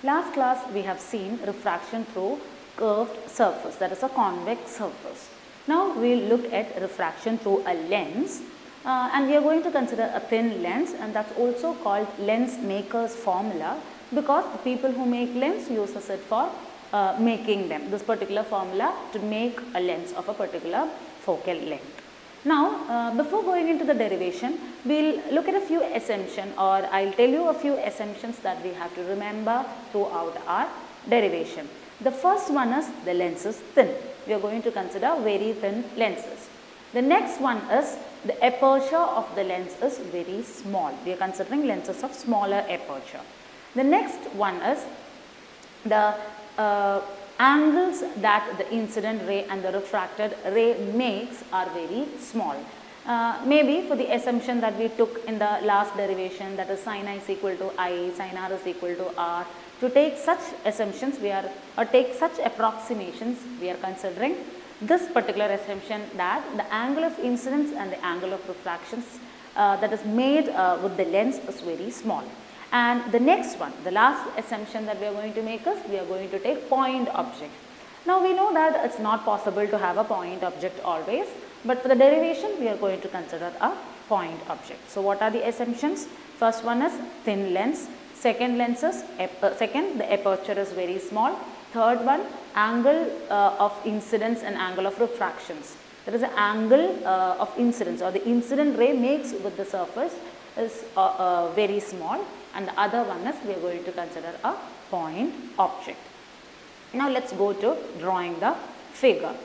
Last class we have seen refraction through curved surface, that is a convex surface. Now we will look at refraction through a lens, and we are going to consider a thin lens, and that's also called lens maker's formula, because the people who make lens uses it for making them, this particular formula to make a lens of a particular focal length. Now, before going into the derivation, we will look at a few assumptions, or I will tell you a few assumptions that we have to remember throughout our derivation. The first one is the lens is thin. We are going to consider very thin lenses. The next one is the aperture of the lens is very small. We are considering lenses of smaller aperture. The next one is the angles that the incident ray and the refracted ray makes are very small. Maybe for the assumption that we took in the last derivation, that is sin I is equal to I, sin R is equal to R, to take such assumptions or take such approximations, we are considering this particular assumption that the angle of incidence and the angle of refractions that is made with the lens is very small. And the next one, the last assumption that we are going to make is we are going to take point object. Now we know that it's not possible to have a point object always, but for the derivation we are going to consider a point object. So what are the assumptions? First one is thin lens, second lens is the aperture is very small, third one angle of incidence and angle of refractions. There is an angle of incidence, or the incident ray makes with the surface is very small, and the other one is we are going to consider a point object. Now let us go to drawing the figure.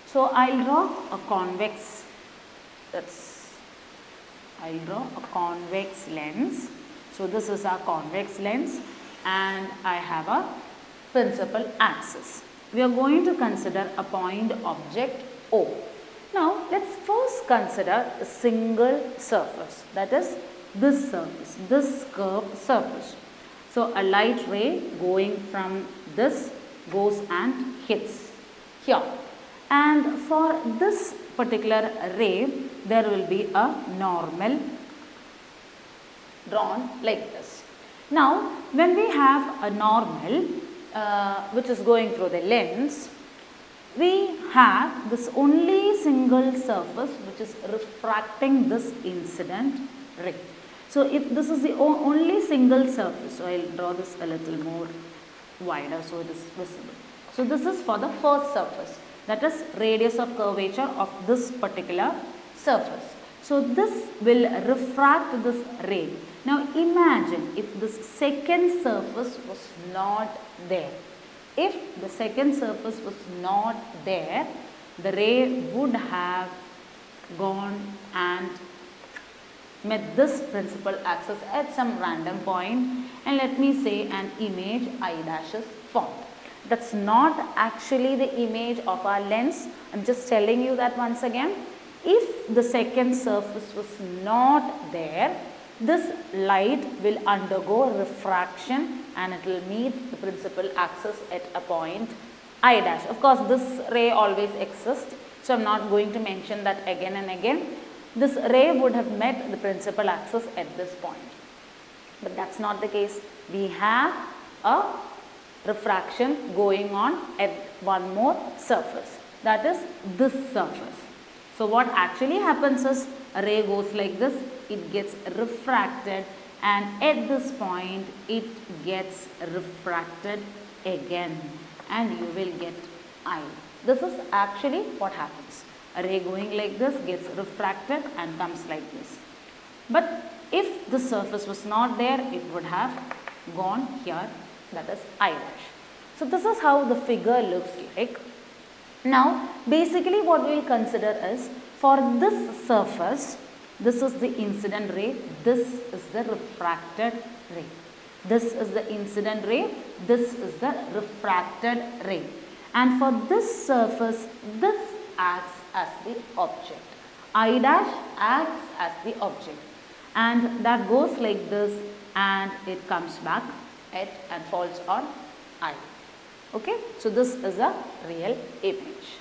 So I will draw a convex, I will draw a convex lens. So this is our convex lens, and I have a principal axis. We are going to consider a point object O. Now let us first consider a single surface, that is this surface, this curved surface. So a light ray going from this goes and hits here, and for this particular ray there will be a normal drawn like this. Now when we have a normal which is going through the lens, we have this only single surface which is refracting this incident ray. So if this is the only single surface, so I will draw this a little more wider so it is visible. So this is for the first surface, that is radius of curvature of this particular surface. So this will refract this ray. Now imagine if this second surface was not there. If the second surface was not there, the ray would have gone and met this principal axis at some random point, and let me say an image I dash is formed. That's not actually the image of our lens. I'm just telling you that once again. If the second surface was not there, this light will undergo refraction and it will meet the principal axis at a point I dash. Of course, this ray always exists, so I'm not going to mention that again and again. This ray would have met the principal axis at this point, but that's not the case. We have a refraction going on at one more surface, that is this surface. So what actually happens is a ray goes like this, it gets refracted, and at this point it gets refracted again, and you will get I. This is actually what happens. A ray going like this gets refracted and comes like this. But if the surface was not there, it would have gone here, that is I dash. So this is how the figure looks like. Now basically what we will consider is, for this surface, this is the incident ray, this is the refracted ray. This is the incident ray, this is the refracted ray. And for this surface, this acts as the object. I dash acts as the object, and that goes like this and it comes back at and falls on I. Okay, so this is a real image.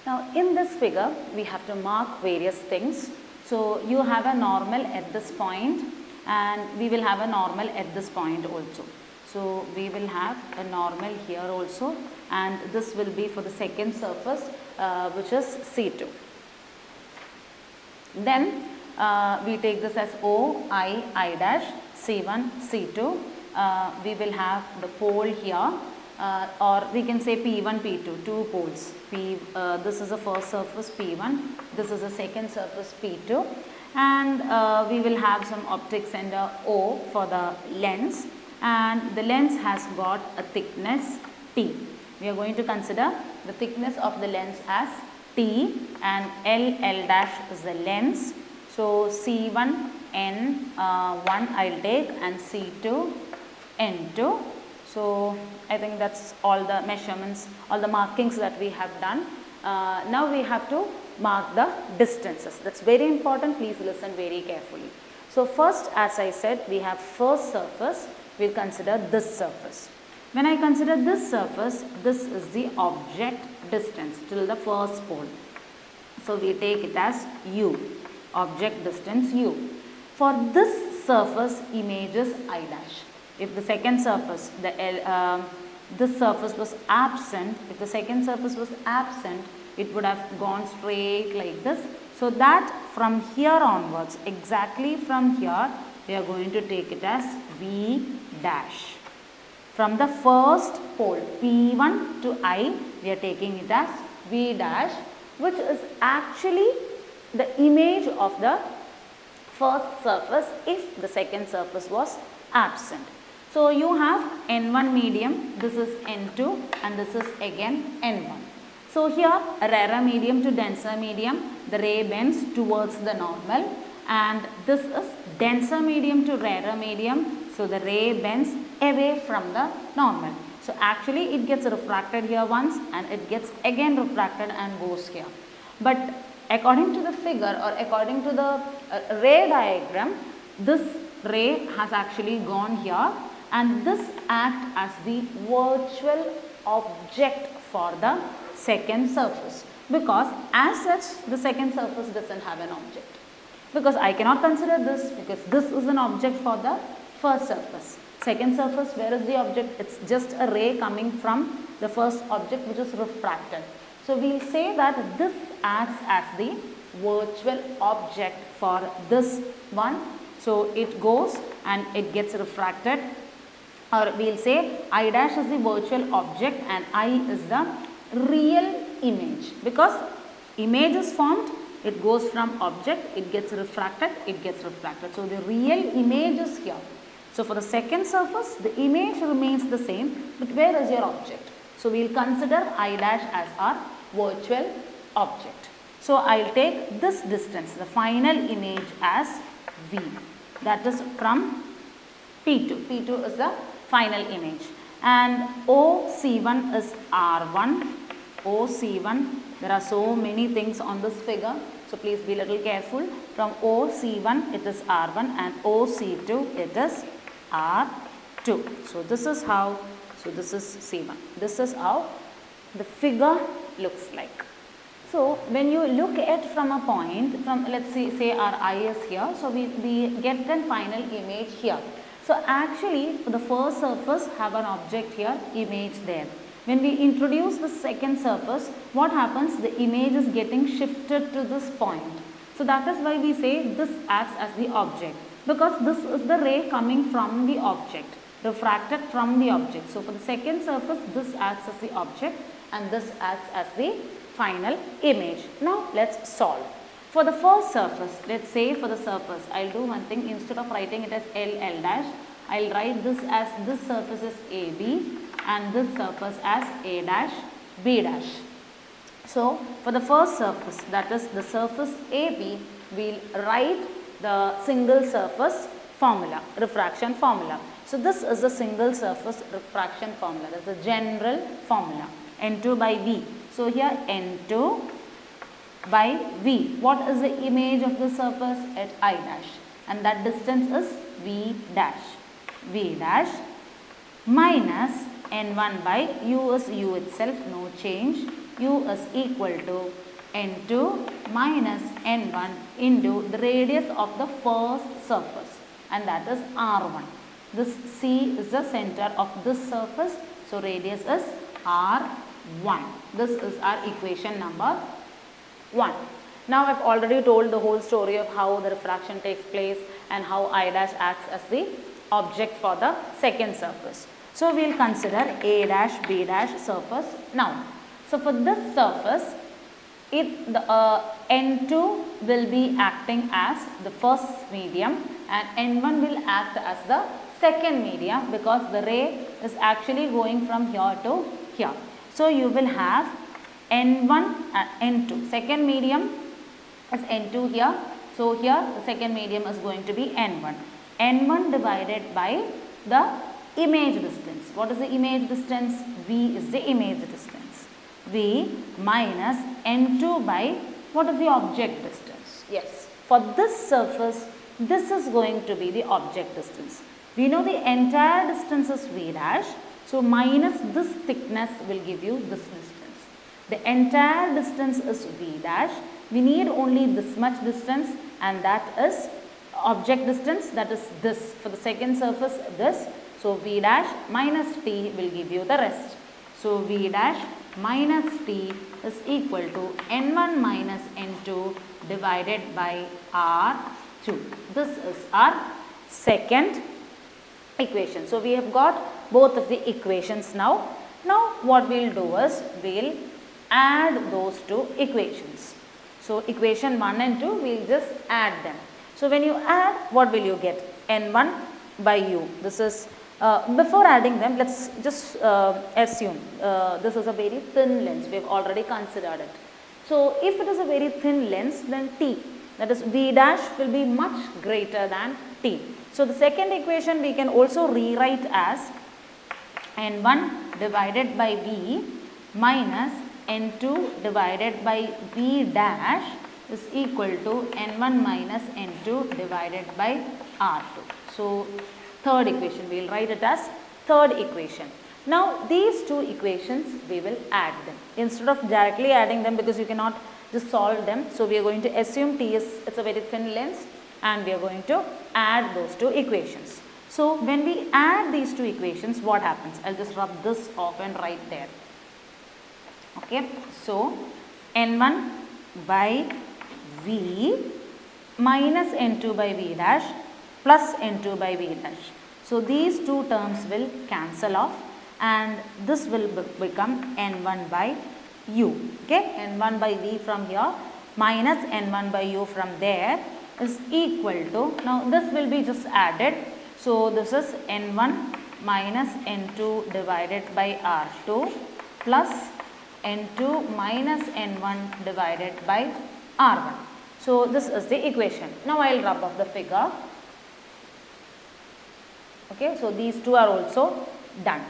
Now in this figure we have to mark various things. So you have a normal at this point, and we will have a normal at this point also. So we will have a normal here also, and this will be for the second surface which is C2. Then we take this as O, I dash, C1, C2. We will have the pole here, or we can say P1, P2, two poles. This is the first surface P1, this is the second surface P2, and we will have some optic center O for the lens, and the lens has got a thickness T. We are going to consider the thickness of the lens as T, and L dash is the lens. So C1 N1 I will take, and C2 N2. So I think that's all the measurements, all the markings that we have done. Now we have to mark the distances. That's very important. Please listen very carefully. So first, as I said, we have first surface. We'll consider this surface. When I consider this surface, this is the object distance till the first pole. So we take it as U, object distance U. For this surface, image is I dash. If the second surface, this surface was absent, if the second surface was absent, it would have gone straight like this. So that from here onwards, exactly from here, we are going to take it as V dash. From the first pole P1 to I, we are taking it as V dash, which is actually the image of the first surface if the second surface was absent. So you have N1 medium, this is N2, and this is again N1. So here, a rarer medium to denser medium, the ray bends towards the normal, and this is denser medium to rarer medium, so the ray bends away from the normal. So actually it gets refracted here once, and it gets again refracted and goes here. But according to the figure, or according to the ray diagram, this ray has actually gone here, and this acts as the virtual object for the second surface, because as such the second surface doesn't have an object, because I cannot consider this, because this is an object for the first surface. Second surface, where is the object? It's just a ray coming from the first object which is refracted. So we will say that this acts as the virtual object for this one. So it goes and it gets refracted, or we will say I dash is the virtual object and I is the real image, because image is formed, it goes from object, it gets refracted, it gets refracted. So the real image is here. So for the second surface, the image remains the same, but where is your object? So we will consider I dash as our virtual object. So I will take this distance, the final image, as V, that is from P2. P2 is the final image, and OC1 is R1. OC1, there are so many things on this figure, so please be little careful. From OC1 it is R1, and OC2 it is R2. So this is how, so this is C1. This is how the figure looks like. So when you look at from a point, from let's say our eye is here, so we get the final image here. So actually for the first surface have an object here, image there. When we introduce the second surface, what happens? The image is getting shifted to this point. So that is why we say this acts as the object, because this is the ray coming from the object, refracted from the object. So for the second surface, this acts as the object and this acts as the final image. Now let's solve. For the first surface, let's say for the surface, I'll do one thing. Instead of writing it as L dash, I'll write this as this surface is AB and this surface as A dash B dash. So for the first surface, that is the surface AB, we'll write the single surface formula, refraction formula. So this is the single surface refraction formula. That's the general formula, N2 by V. So here N2 by V. What is the image of the surface? At I dash, and that distance is V dash. V dash minus N1 by U is U itself, no change. U is equal to N2 minus N1 into the radius of the first surface, and that is R1. This C is the center of this surface. So radius is R1. This is our equation number 1. Now I have already told the whole story of how the refraction takes place and how I dash acts as the object for the second surface. So we will consider A dash B dash surface now. So for this surface, N2 will be acting as the first medium and N1 will act as the second medium because the ray is actually going from here to here. So you will have N1 and N2. Second medium is N2 here. So here the second medium is going to be N1. N1 divided by the image distance. What is the image distance? V is the image distance. V minus N2 by what is the object distance? Yes, for this surface, this is going to be the object distance. We know the entire distance is V dash. So minus this thickness will give you this distance. The entire distance is V dash. We need only this much distance and that is object distance, that is this. For the second surface, this. So V dash minus T will give you the rest. So V dash minus T is equal to N1 minus N2 divided by R2. This is our second equation. So we have got both of the equations now. Now what we will do is we will add those two equations. So equation 1 and 2 we will just add them. So when you add, what will you get? N1 by U. This is before adding them, let's just assume this is a very thin lens. We have already considered it. So if it is a very thin lens, then T, that is V dash, will be much greater than T. So the second equation we can also rewrite as N1 divided by V minus N2 divided by V dash is equal to N1 minus N2 divided by R2. So third equation, we will write it as third equation. Now these two equations we will add them instead of directly adding them because you cannot just solve them. So we are going to assume T is, it's a very thin lens and we are going to add those two equations. So when we add these two equations, what happens? I'll just rub this off and write there. Okay, so N1 by V minus N2 by V dash plus N2 by V dash. So these two terms will cancel off and this will become N1 by U. Okay, N1 by V from here minus N1 by U from there is equal to, now this will be just added. So this is N1 minus N2 divided by R2 plus N2 minus N1 divided by R1. So this is the equation. Now I will rub off the figure. Okay, so these two are also done.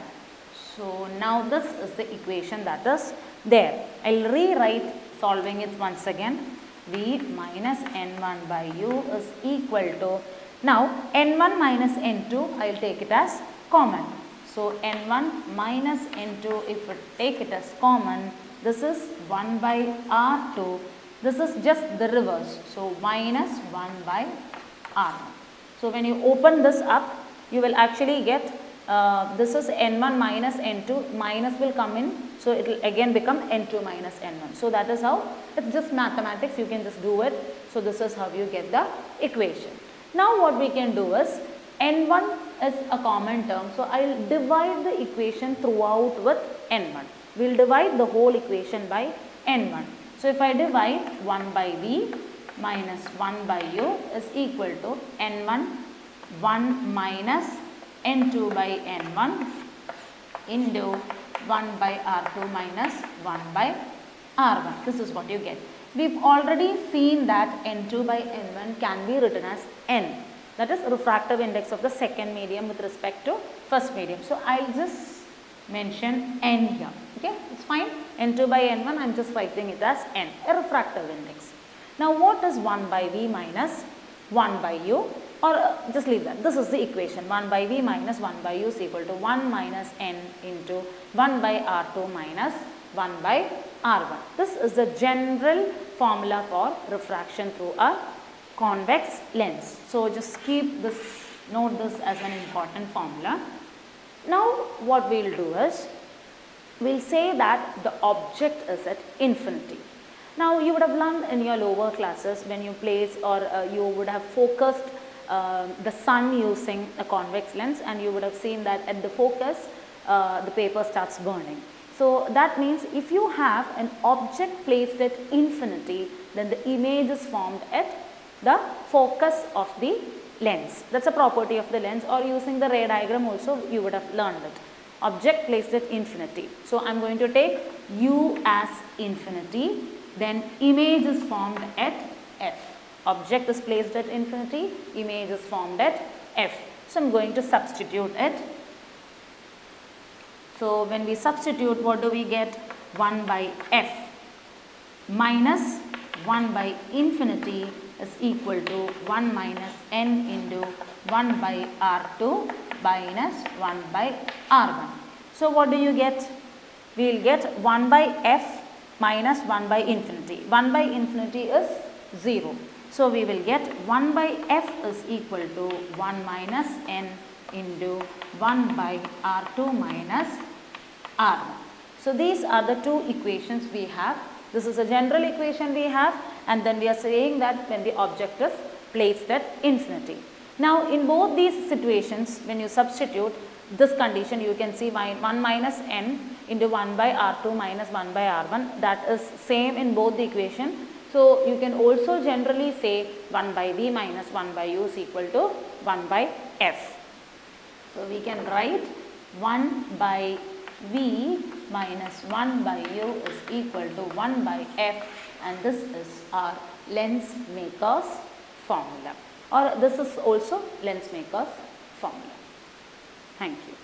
So now this is the equation that is there. I will rewrite solving it once again. V minus N1 by U is equal to, now N1 minus N2 I will take it as common. So N1 minus N2, if we take it as common, this is 1 by R2. This is just the reverse. So minus 1 by R1. So when you open this up, you will actually get this is N1 minus N2, minus will come in. So it will again become N2 minus N1. So that is how, it's just mathematics, you can just do it. So this is how you get the equation. Now what we can do is, N1 is a common term. So I will divide the equation throughout with N1. We will divide the whole equation by N1. So if I divide 1 by V minus 1 by U is equal to N1 1 minus N2 by N1 into 1 by R2 minus 1 by R1. This is what you get. We've already seen that N2 by N1 can be written as N. That is refractive index of the second medium with respect to first medium. So I'll just mention N here. Okay, it's fine. N2 by N1, I'm just writing it as N, a refractive index. Now what is 1 by V minus 1 by U? Or just leave that. This is the equation. 1 by V minus 1 by U is equal to 1 minus N into 1 by R2 minus 1 by R1. This is the general formula for refraction through a convex lens. So just keep this Note this as an important formula. Now what we will do is, we will say that the object is at infinity. Now you would have learned in your lower classes when you place or you would have focused the sun using a convex lens, and you would have seen that at the focus the paper starts burning. So that means if you have an object placed at infinity, then the image is formed at the focus of the lens. That is a property of the lens, or using the ray diagram also you would have learned it. Object placed at infinity. So I am going to take u as infinity, then image is formed at f. Object is placed at infinity, image is formed at f. So I am going to substitute it. So when we substitute, what do we get? 1 by f minus 1 by infinity is equal to 1 minus n into 1 by r2 minus 1 by r1. So what do you get? We will get 1 by f minus 1 by infinity. 1 by infinity is 0. So we will get 1 by f is equal to 1 minus n into 1 by r2 minus r1. So these are the two equations we have. This is a general equation we have, and then we are saying that when the object is placed at infinity. Now in both these situations, when you substitute this condition, you can see 1 minus n into 1 by r2 minus 1 by r1, that is same in both the equation. So you can also generally say 1 by v minus 1 by u is equal to 1 by f. So we can write 1 by v minus 1 by u is equal to 1 by f, and this is our lens maker's formula, or this is also lens maker's formula. Thank you.